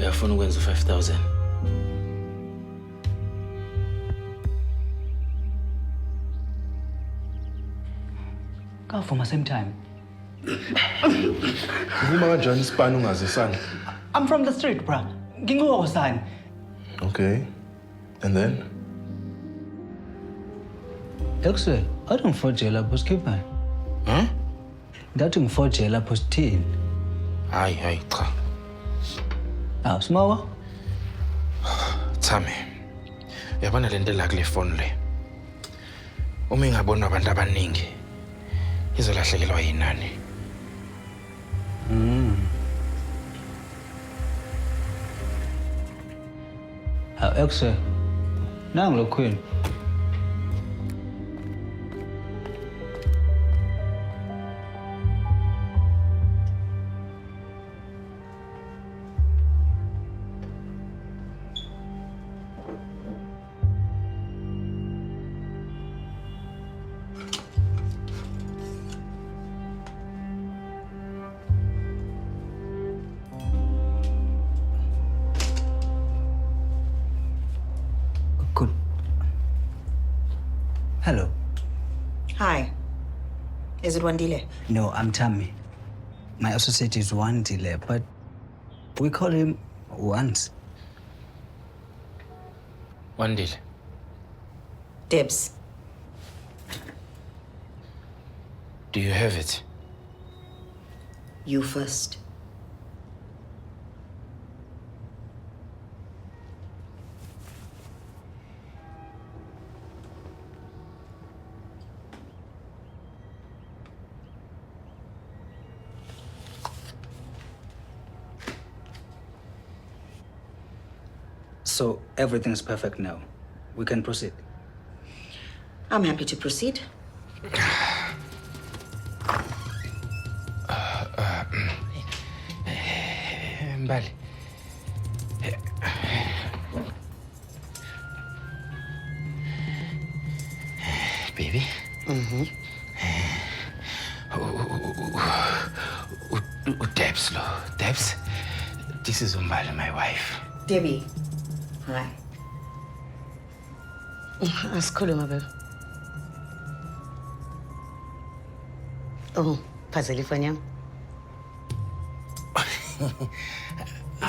uyafuna ukwenza 5,000. Go for my same time. Uvuma kanjani isipani ungazisani? I'm from the street, bruh. Ngingo son. Okay. And then? Actually, I don't forge la poskipha. Huh? Ngathi ngiforge la postin. Hayi cha. Ah, smawa. Thame. Uyabona lento la kule phone le. Uma ingabona abantu abaningi izolahlekelwa yinani. Actually, nangu lo queen. Good. Hello. Hi. Is it Wandile? No, I'm Tammy. My associate is Wandile, but we call him Once. Wandile. Debs. Do you have it? You first. So everything's perfect now. We can proceed. I'm happy to proceed. Mbali. Baby. Debs lo. Debs. This is Umbali, my wife. Debbie. Hi. Asikhuluma babe. Oh, phazela ifoni yami.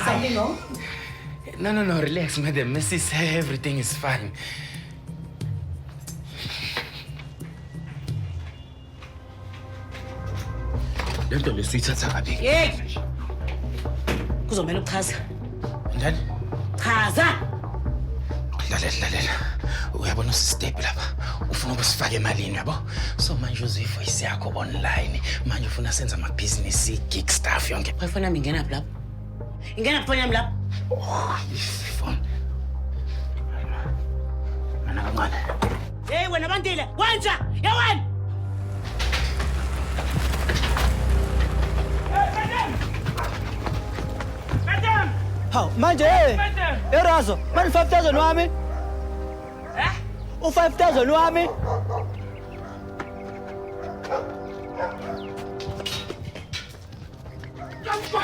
Something wrong? No, relax, madam. Mrs. Everything is fine. Lento lesiyithatha kabi. Hey! Kuzomela ukuchaza. Njani? Chaza! Lalela. Uyabona usistep lapha. Ufuna ukusifaka emalini yabo. So manje uzivoice yakho online. Manje ufuna senza amabhizinisi, gig stuff yonke. Ifoni yami ingena lapha. Ingena ifoni yami lapha. Ifoni. Mana kancane. Hey wena Bandile, wenza! Yawena! Haw, manje Erazo, manje 5,000 wami? U5,000 wami? Don't go